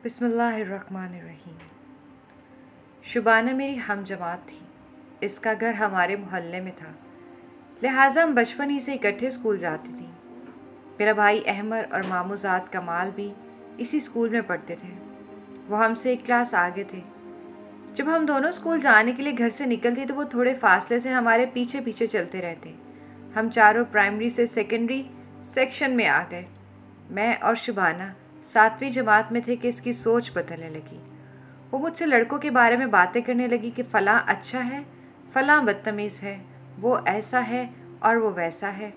बिस्मिल्लाहिर्रहमानिर्रहीम। शुबाना मेरी हम जमात थी। इसका घर हमारे मोहल्ले में था, लिहाजा हम बचपन ही से इकट्ठे स्कूल जाती थी। मेरा भाई अहमर और मामूजाद कमाल भी इसी स्कूल में पढ़ते थे। वो हमसे एक क्लास आगे थे। जब हम दोनों स्कूल जाने के लिए घर से निकलते तो वो थोड़े फासले से हमारे पीछे पीछे चलते रहते। हम चारों प्राइमरी से सेकेंडरी सेक्शन में आ गए। मैं और शुबाना 7वीं जमात में थे कि इसकी सोच बदलने लगी। वो मुझसे लड़कों के बारे में बातें करने लगी कि फ़लाँ अच्छा है, फ़लाँ बदतमीज़ है, वो ऐसा है और वो वैसा है।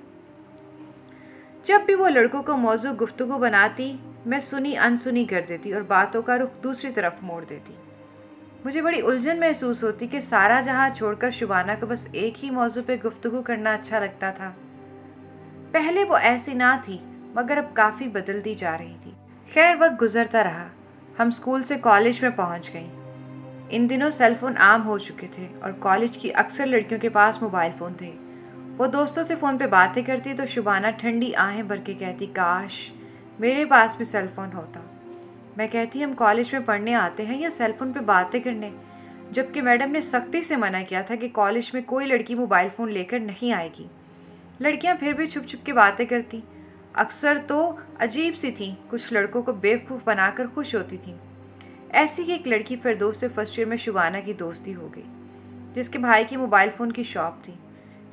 जब भी वो लड़कों को मौजू गुफ्तगू बनाती, मैं सुनी अनसुनी कर देती और बातों का रुख दूसरी तरफ मोड़ देती। मुझे बड़ी उलझन महसूस होती कि सारा जहां छोड़कर शुबाना को बस एक ही मौजू पे गुफ्तगू करना अच्छा लगता था। पहले वो ऐसी ना थी, मगर अब काफ़ी बदलती जा रही थी। खैर, वक्त गुजरता रहा। हम स्कूल से कॉलेज में पहुंच गईं। इन दिनों सेलफोन आम हो चुके थे और कॉलेज की अक्सर लड़कियों के पास मोबाइल फ़ोन थे। वो दोस्तों से फ़ोन पे बातें करती तो शुबाना ठंडी आहें भर के कहती, काश मेरे पास भी सेलफोन होता। मैं कहती, हम कॉलेज में पढ़ने आते हैं या सेलफोन पे बातें करने, जबकि मैडम ने सख्ती से मना किया था कि कॉलेज में कोई लड़की मोबाइल फ़ोन लेकर नहीं आएगी। लड़कियां फिर भी छुप छुप के बातें करती, अक्सर तो अजीब सी थीं, कुछ लड़कों को बेवकूफ़ बनाकर खुश होती थीं। ऐसी ही एक लड़की फिरदौस से फर्स्ट ईयर में शुबाना की दोस्ती हो गई, जिसके भाई की मोबाइल फ़ोन की शॉप थी।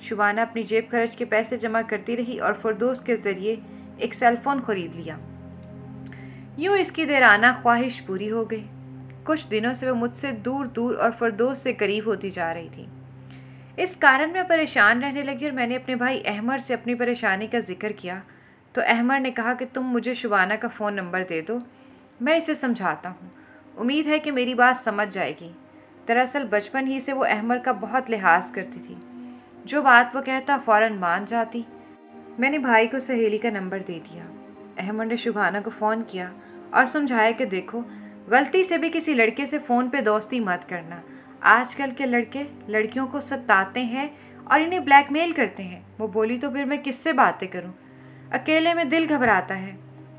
शुबाना अपनी जेब खर्च के पैसे जमा करती रही और फिरदौस के ज़रिए एक सेलफोन ख़रीद लिया। यूँ इसकी देराना ख्वाहिश पूरी हो गई। कुछ दिनों से वो मुझसे दूर दूर और फिरदौस से करीब होती जा रही थी। इस कारण मैं परेशान रहने लगी और मैंने अपने भाई अहमर से अपनी परेशानी का जिक्र किया तो अहमर ने कहा कि तुम मुझे शुबाना का फ़ोन नंबर दे दो, मैं इसे समझाता हूँ, उम्मीद है कि मेरी बात समझ जाएगी। दरअसल बचपन ही से वो अहमर का बहुत लिहाज करती थी, जो बात वो कहता फ़ौरन मान जाती। मैंने भाई को सहेली का नंबर दे दिया। अहमर ने शुबाना को फ़ोन किया और समझाया कि देखो, गलती से भी किसी लड़के से फ़ोन पे दोस्ती मत करना। आजकल के लड़के लड़कियों को सताते हैं और इन्हें ब्लैकमेल करते हैं। वो बोली तो फिर मैं किससे बातें करूं? अकेले में दिल घबराता है,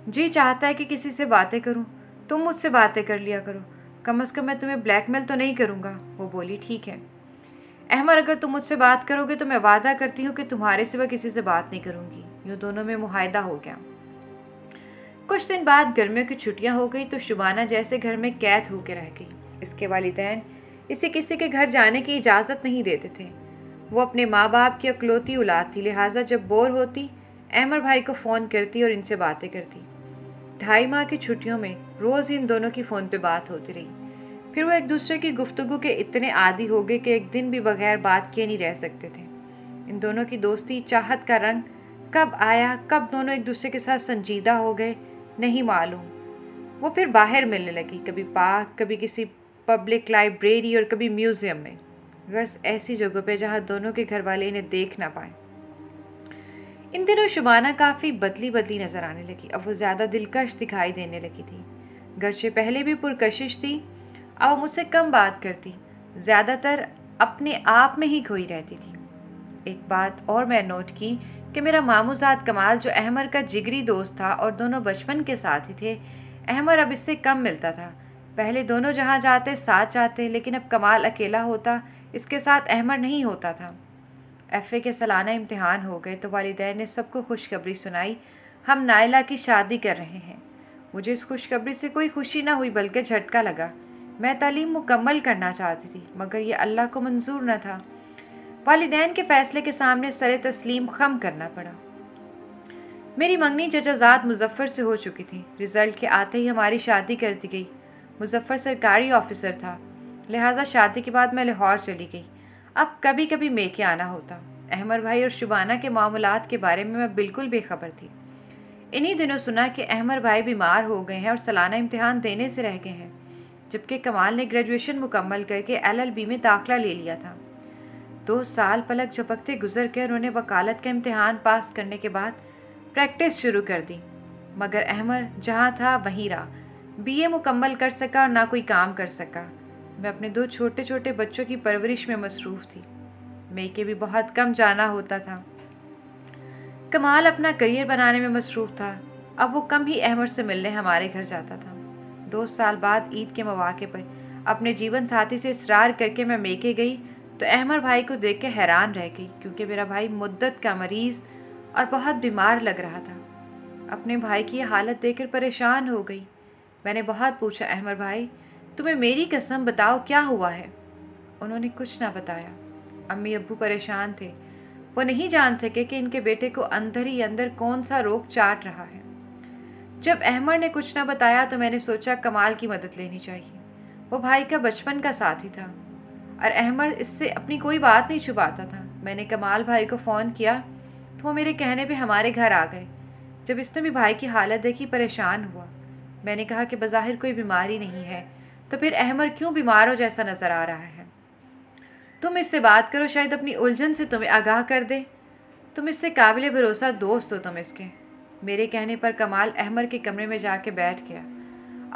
जी चाहता है कि किसी से बातें करूं। तुम मुझसे बातें कर लिया करो, कम से कम मैं तुम्हें ब्लैकमेल तो नहीं करूंगा। वो बोली ठीक है अहमर, अगर तुम मुझसे बात करोगे तो मैं वादा करती हूँ कि तुम्हारे सिवा किसी से बात नहीं करूँगी। यूँ दोनों में मुआहदा हो गया। कुछ दिन बाद गर्मियों की छुट्टियाँ हो गई तो शुबाना जैसे घर में कैद होकर रह गई। इसके वालिदैन इसे किसी के घर जाने की इजाज़त नहीं देते थे। वो अपने माँ बाप की अकलौती औलाद थी, लिहाजा जब बोर होती अहमर भाई को फ़ोन करती और इनसे बातें करती। 2.5 माह की छुट्टियों में रोज़ इन दोनों की फ़ोन पे बात होती रही। फिर वो एक दूसरे की गुफ्तगू के इतने आदी हो गए कि एक दिन भी बगैर बात किए नहीं रह सकते थे। इन दोनों की दोस्ती चाहत का रंग कब आया, कब दोनों एक दूसरे के साथ संजीदा हो गए, नहीं मालूम। वो फिर बाहर मिलने लगी, कभी पार्क, कभी किसी पब्लिक लाइब्रेरी और कभी म्यूज़ियम में, गर्स ऐसी जगहों पे जहाँ दोनों के घर वाले इन्हें देख ना पाए। इन दिनों शुबाना काफ़ी बदली बदली नज़र आने लगी। अब वो ज़्यादा दिलकश दिखाई देने लगी थी। गर्चे पहले भी पुरकशिश थी, अब वो मुझसे कम बात करती, ज़्यादातर अपने आप में ही खोई रहती थी। एक बात और मैं नोट की कि मेरा मामूजाद कमाल, जो अहमर का जिगरी दोस्त था और दोनों बचपन के साथ ही थे, अहमर अब इससे कम मिलता था। पहले दोनों जहाँ जाते साथ जाते, लेकिन अब कमाल अकेला होता, इसके साथ अहमर नहीं होता था। एफ़ए के सालाना इम्तिहान हो गए तो वालिदैन ने सबको खुशखबरी सुनाई, हम नायला की शादी कर रहे हैं। मुझे इस खुशखबरी से कोई खुशी ना हुई बल्कि झटका लगा। मैं तालीम मुकम्मल करना चाहती थी, मगर यह अल्लाह को मंजूर न था। वालिदैन के फ़ैसले के सामने सरे तस्लीम खम करना पड़ा। मेरी मंगनी जजाज़ाद मुजफ्फ़र से हो चुकी थी। रिज़ल्ट के आते ही हमारी शादी कर दी गई। मुजफ्फ़र सरकारी ऑफिसर था, लिहाजा शादी के बाद मैं लाहौर चली गई। अब कभी कभी मेके आना होता। अहमर भाई और शुबाना के मामलात के बारे में मैं बिल्कुल बेखबर थी। इन्हीं दिनों सुना कि अहमर भाई बीमार हो गए हैं और सालाना इम्तिहान देने से रह गए हैं, जबकि कमाल ने ग्रेजुएशन मुकम्मल करके LLB में दाखिला ले लिया था। 2 साल पलक झपकते गुजर कर उन्होंने वकालत का इम्तिहान पास करने के बाद प्रैक्टिस शुरू कर दी, मगर अहमर जहाँ था वहीं रहा। BA मुकम्मल कर सका और ना कोई काम कर सका। मैं अपने 2 छोटे छोटे बच्चों की परवरिश में मसरूफ़ थी। मेके भी बहुत कम जाना होता था। कमाल अपना करियर बनाने में मसरूफ़ था। अब वो कम ही अहमर से मिलने हमारे घर जाता था। 2 साल बाद ईद के मौके पर अपने जीवन साथी से इसरार करके मैं मेके गई तो अहमर भाई को देख के हैरान रह गई, क्योंकि मेरा भाई मुद्दत का मरीज़ और बहुत बीमार लग रहा था। अपने भाई की यह हालत देखकर परेशान हो गई। मैंने बहुत पूछा, अहमर भाई तुम्हें मेरी कसम बताओ क्या हुआ है? उन्होंने कुछ ना बताया। अम्मी अब्बू परेशान थे। वो नहीं जान सके कि इनके बेटे को अंदर ही अंदर कौन सा रोग चाट रहा है। जब अहमर ने कुछ ना बताया तो मैंने सोचा कमाल की मदद लेनी चाहिए। वो भाई का बचपन का साथी था और अहमर इससे अपनी कोई बात नहीं छुपाता था। मैंने कमाल भाई को फ़ोन किया तो वो मेरे कहने पे हमारे घर आ गए। जब इसने भी भाई की हालत देखी परेशान हुआ। मैंने कहा कि बज़ाहिर कोई बीमारी नहीं है, तो फिर अहमर क्यों बीमारों जैसा नज़र आ रहा है? तुम इससे बात करो, शायद अपनी उलझन से तुम्हें आगाह कर दे। तुम इससे काबिल भरोसा दोस्त हो तुम इसके। मेरे कहने पर कमाल अहमर के कमरे में जाके बैठ गया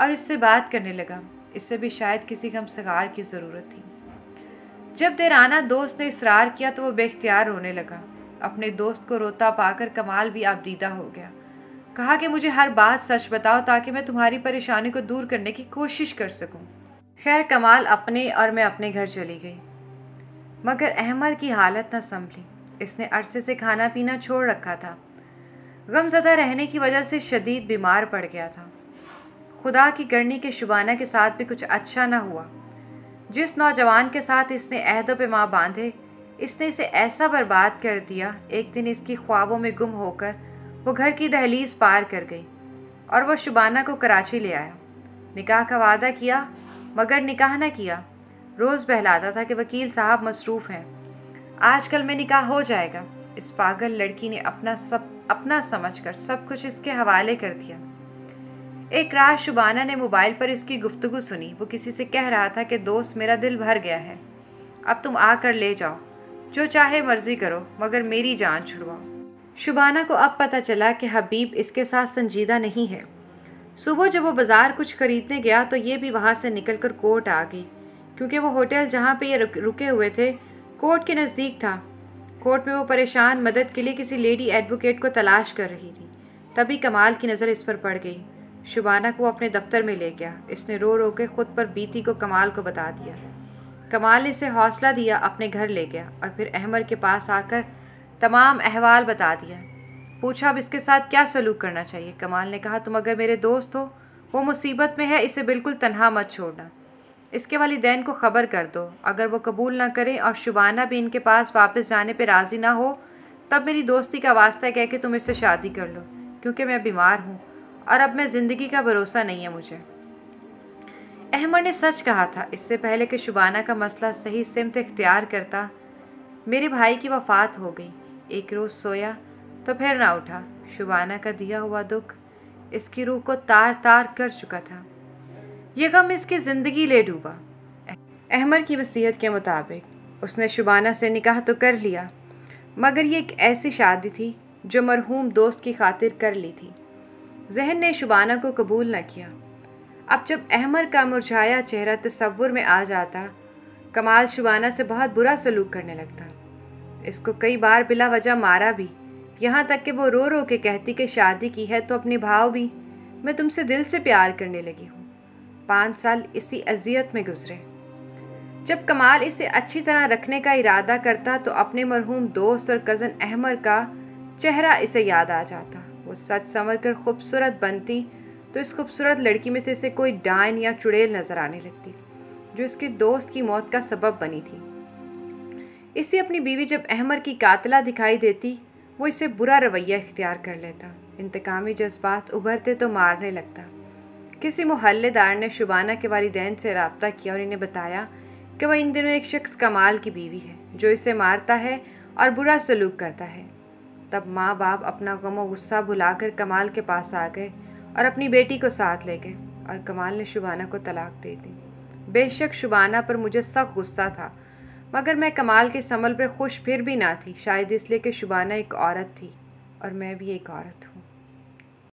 और इससे बात करने लगा। इससे भी शायद किसी हमसगार की ज़रूरत थी। जब देराना दोस्त ने इसरार किया तो वो बेख्तियार रोने लगा। अपने दोस्त को रोता पाकर कमाल भी आबदीदा हो गया। कहा कि मुझे हर बात सच बताओ ताकि मैं तुम्हारी परेशानी को दूर करने की कोशिश कर सकूं। खैर कमाल अपने और मैं अपने घर चली गई, मगर अहमद की हालत न संभली। इसने अरसे से खाना पीना छोड़ रखा था। गमज़दा रहने की वजह से शदीद बीमार पड़ गया था। खुदा की करनी के शुबाना के साथ भी कुछ अच्छा न हुआ। जिस नौजवान के साथ इसने अहद पे माँ बांधे, इसने इसे ऐसा बर्बाद कर दिया। एक दिन इसकी ख्वाबों में गुम होकर वो घर की दहलीज पार कर गई और वह शुबाना को कराची ले आया। निकाह का वादा किया मगर निकाह न किया। रोज़ बहलाता था कि वकील साहब मसरूफ़ हैं, आजकल में निकाह हो जाएगा। इस पागल लड़की ने अपना समझकर सब कुछ इसके हवाले कर दिया। एक रात शुबाना ने मोबाइल पर इसकी गुफ्तगू सुनी। वो किसी से कह रहा था कि दोस्त मेरा दिल भर गया है, अब तुम आकर ले जाओ, जो चाहे मर्जी करो मगर मेरी जान छुड़वाओ। शुबाना को अब पता चला कि हबीब इसके साथ संजीदा नहीं है। सुबह जब वो बाज़ार कुछ खरीदने गया तो ये भी वहाँ से निकलकर कोर्ट आ गई, क्योंकि वो होटल जहाँ पे ये रुके हुए थे कोर्ट के नज़दीक था। कोर्ट में वो परेशान मदद के लिए किसी लेडी एडवोकेट को तलाश कर रही थी। तभी कमाल की नज़र इस पर पड़ गई। शुबाना को अपने दफ्तर में ले गया। इसने रो रो के खुद पर बीती को कमाल को बता दिया। कमाल ने इसे हौसला दिया, अपने घर ले गया और फिर अहमर के पास आकर तमाम अहवाल बता दिया। पूछा अब इसके साथ क्या सलूक करना चाहिए। कमाल ने कहा, तुम अगर मेरे दोस्त हो, वो मुसीबत में है, इसे बिल्कुल तन्हा मत छोड़ना। इसके वालिदैन को ख़बर कर दो। अगर वो कबूल ना करें और शुबाना भी इनके पास वापस जाने पे राज़ी ना हो, तब मेरी दोस्ती का वास्ता कह के तुम इससे शादी कर लो, क्योंकि मैं बीमार हूँ और अब मैं ज़िंदगी का भरोसा नहीं है मुझे। अहमद ने सच कहा था। इससे पहले कि शुबाना का मसला सही सिमत इख्तियार करता, मेरे भाई की वफ़ात हो गई। एक रोज़ सोया तो फिर ना उठा। शुबाना का दिया हुआ दुख इसकी रूह को तार तार कर चुका था। यह गम इसकी ज़िंदगी ले डूबा। अहमद की वसीयत के मुताबिक उसने शुबाना से निकाह तो कर लिया, मगर ये एक ऐसी शादी थी जो मरहूम दोस्त की खातिर कर ली थी। जहन ने शुबाना को कबूल न किया। अब जब अहमद का मुरझाया चेहरा तसव्वुर में आ जाता, कमाल शुबाना से बहुत बुरा सलूक करने लगता। इसको कई बार बिला वजह मारा भी, यहाँ तक कि वो रो रो के कहती कि शादी की है तो अपने भाव भी, मैं तुमसे दिल से प्यार करने लगी हूँ। 5 साल इसी अजियत में गुजरे। जब कमाल इसे अच्छी तरह रखने का इरादा करता तो अपने मरहूम दोस्त और कज़न अहमद का चेहरा इसे याद आ जाता। वो सच संवर कर खूबसूरत बनती तो इस खूबसूरत लड़की में से इसे कोई डायन या चुड़ैल नज़र आने लगती, जो इसके दोस्त की मौत का सबब बनी थी। इसे अपनी बीवी जब अहमद की कातिला दिखाई देती, वो इसे बुरा रवैया इख्तियार कर लेता। इंतकामी जज्बात उभरते तो मारने लगता। किसी मोहल्लेदार ने शुबाना के वालिदैन से रब्ता किया और इन्हें बताया कि वह इन दिनों एक शख्स कमाल की बीवी है जो इसे मारता है और बुरा सलूक करता है। तब माँ बाप अपना गम और गुस्सा भुलाकर कमाल के पास आ गए और अपनी बेटी को साथ ले गए और कमाल ने शुबाना को तलाक दे दी। बेशक शुबाना पर मुझे सख्त गुस्सा था, मगर मैं कमाल के समल पर खुश फिर भी ना थी, शायद इसलिए कि शुबाना एक औरत थी और मैं भी एक औरत हूँ।